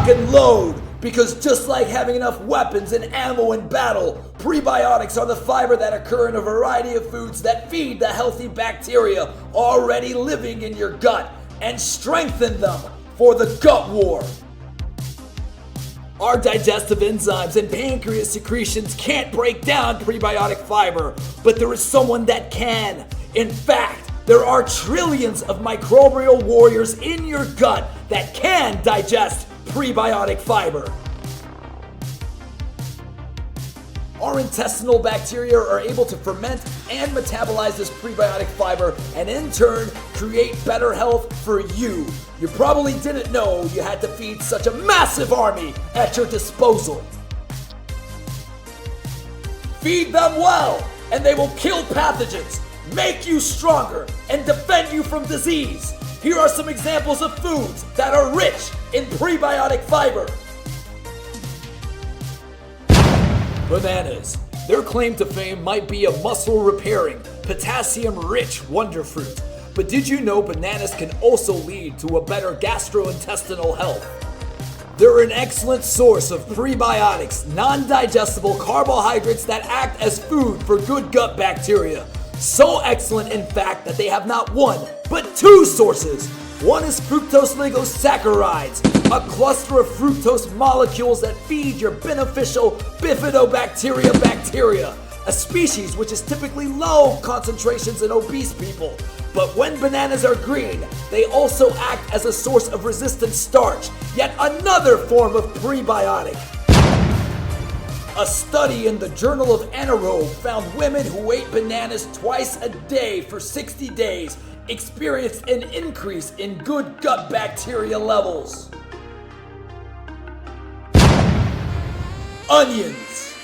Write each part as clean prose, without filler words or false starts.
lock and load. Because just like having enough weapons and ammo in battle, prebiotics are the fiber that occur in a variety of foods that feed the healthy bacteria already living in your gut and strengthen them for the gut war. Our digestive enzymes and pancreas secretions can't break down prebiotic fiber, but there is someone that can. In fact, there are trillions of microbial warriors in your gut that can digest prebiotic fiber. Our intestinal bacteria are able to ferment and metabolize this prebiotic fiber and in turn create better health for you. You probably didn't know you had to feed such a massive army at your disposal. Feed them well and they will kill pathogens, make you stronger, and defend you from disease. Here are some examples of foods that are rich in prebiotic fiber. Bananas. Their claim to fame might be a muscle-repairing, potassium-rich wonder fruit. But did you know bananas can also lead to a better gastrointestinal health? They're an excellent source of prebiotics, non-digestible carbohydrates that act as food for good gut bacteria. So excellent, in fact, that they have not one, but two sources. One is fructose ligosaccharides, a cluster of fructose molecules that feed your beneficial bifidobacteria bacteria, a species which is typically low concentrations in obese people. But when bananas are green, they also act as a source of resistant starch, yet another form of prebiotic. A study in the Journal of Anaerobe found women who ate bananas twice a day for 60 days experienced an increase in good gut bacteria levels. Onions.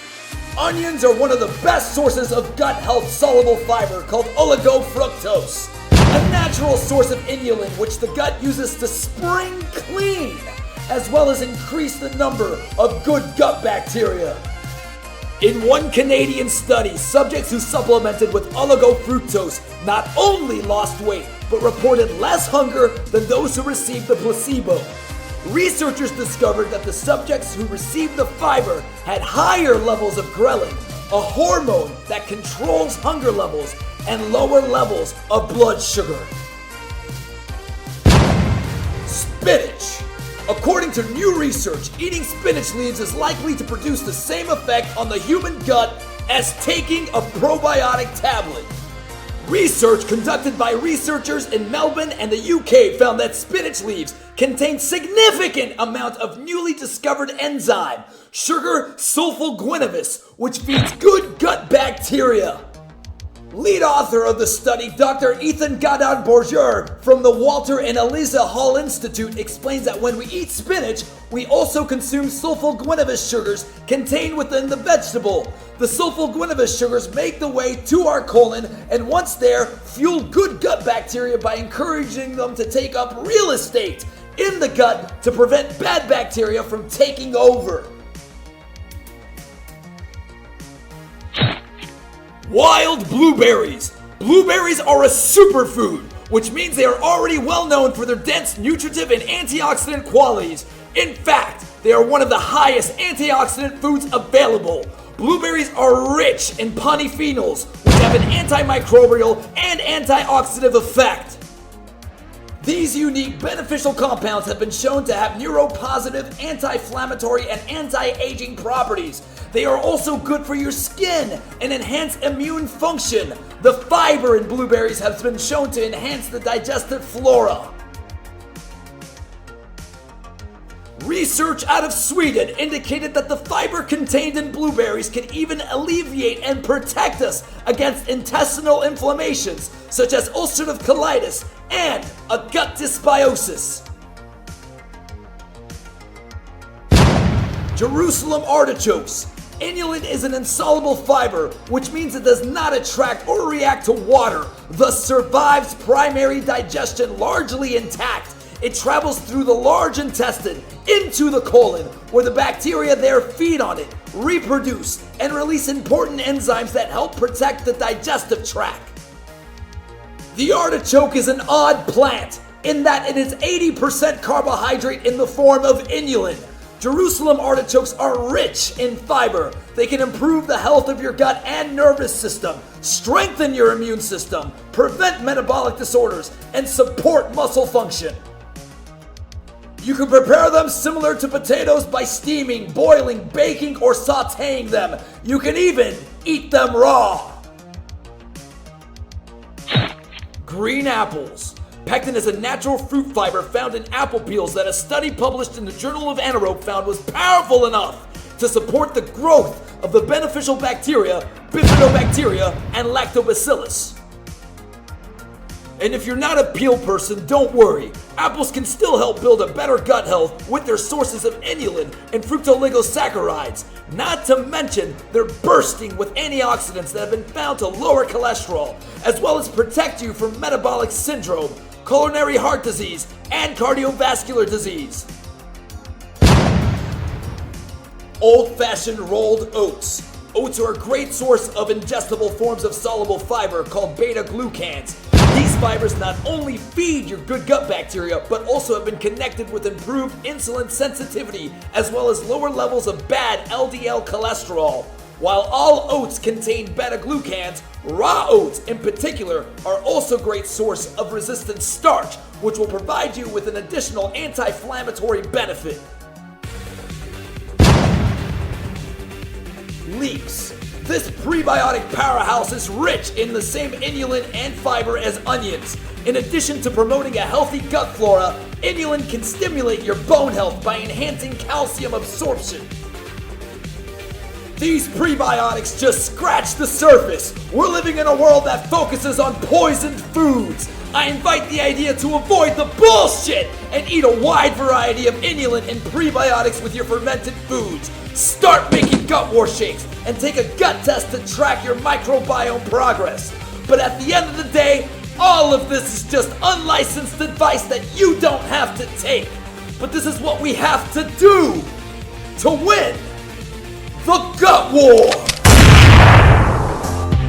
Onions are one of the best sources of gut health soluble fiber called oligofructose, a natural source of inulin which the gut uses to spring clean, as well as increase the number of good gut bacteria. In one Canadian study, subjects who supplemented with oligofructose not only lost weight, but reported less hunger than those who received the placebo. Researchers discovered that the subjects who received the fiber had higher levels of ghrelin, a hormone that controls hunger levels, and lower levels of blood sugar. Spinach. According to new research, eating spinach leaves is likely to produce the same effect on the human gut as taking a probiotic tablet. Research conducted by researchers in Melbourne and the UK found that spinach leaves contain significant amount of newly discovered enzyme, sugar sulfoguanidase, which feeds good gut bacteria. Lead author of the study, Dr. Ethan Gadon-Bourgeois from the Walter and Eliza Hall Institute explains that when we eat spinach, we also consume sulfoguanidase sugars contained within the vegetable. The sulfoguanidase sugars make the way to our colon and once there, fuel good gut bacteria by encouraging them to take up real estate in the gut to prevent bad bacteria from taking over. Wild blueberries. Blueberries are a superfood, which means they are already well known for their dense nutritive and antioxidant qualities. In fact, they are one of the highest antioxidant foods available. Blueberries are rich in polyphenols, which have an antimicrobial and antioxidant effect. These unique beneficial compounds have been shown to have neuropositive, anti-inflammatory, and anti-aging properties. They are also good for your skin and enhance immune function. The fiber in blueberries has been shown to enhance the digestive flora. Research out of Sweden indicated that the fiber contained in blueberries can even alleviate and protect us against intestinal inflammations such as ulcerative colitis and a gut dysbiosis. Jerusalem artichokes. Inulin is an insoluble fiber, which means it does not attract or react to water, thus survives primary digestion largely intact. It travels through the large intestine into the colon, where the bacteria there feed on it, reproduce, and release important enzymes that help protect the digestive tract. The artichoke is an odd plant in that it is 80% carbohydrate in the form of inulin. Jerusalem artichokes are rich in fiber. They can improve the health of your gut and nervous system, strengthen your immune system, prevent metabolic disorders, and support muscle function. You can prepare them similar to potatoes by steaming, boiling, baking, or sautéing them. You can even eat them raw. Green apples. Pectin is a natural fruit fiber found in apple peels that a study published in the Journal of Anaerobe found was powerful enough to support the growth of the beneficial bacteria, bifidobacteria, and lactobacillus. And if you're not a peel person, don't worry. Apples can still help build a better gut health with their sources of inulin and fructooligosaccharides. Not to mention, they're bursting with antioxidants that have been found to lower cholesterol, as well as protect you from metabolic syndrome, coronary heart disease, and cardiovascular disease. Old-fashioned rolled oats. Oats are a great source of ingestible forms of soluble fiber called beta-glucans. These fibers not only feed your good gut bacteria, but also have been connected with improved insulin sensitivity, as well as lower levels of bad LDL cholesterol. While all oats contain beta-glucans, raw oats in particular are also a great source of resistant starch, which will provide you with an additional anti-inflammatory benefit. Leeks. This prebiotic powerhouse is rich in the same inulin and fiber as onions. In addition to promoting a healthy gut flora, inulin can stimulate your bone health by enhancing calcium absorption. These prebiotics just scratch the surface. We're living in a world that focuses on poisoned foods. I invite the idea to avoid the bullshit and eat a wide variety of inulin and prebiotics with your fermented foods. Start making gut war shakes and take a gut test to track your microbiome progress. But at the end of the day, all of this is just unlicensed advice that you don't have to take. But this is what we have to do to win the gut war.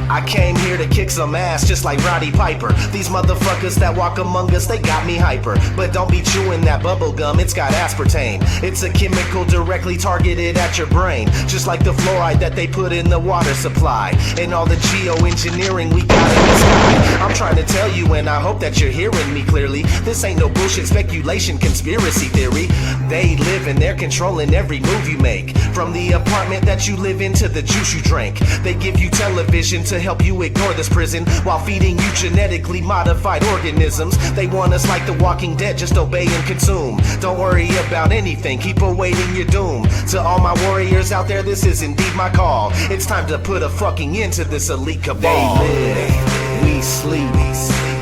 I came here to kick some ass just like Roddy Piper. These motherfuckers that walk among us, they got me hyper. But don't be chewing that bubble gum, it's got aspartame. It's a chemical directly targeted at your brain, just like the fluoride that they put in the water supply, and all the geoengineering we got in the sky. I'm trying to tell you, and I hope that you're hearing me clearly. This ain't no bullshit speculation, conspiracy theory. They live and they're controlling every move you make, from the apartment that you live in to the juice you drink. They give you television to help you ignore this prison while feeding you genetically modified organisms. They want us like the Walking Dead, just obey and consume. Don't worry about anything, keep awaiting your doom. To all my warriors out there, this is indeed my call. It's time to put a fucking end to this elite cabal. They live, we sleep,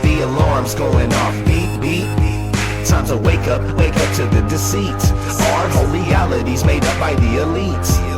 the alarm's going off, beep beep. Time to wake up to the deceit. Our whole reality's made up by the elites.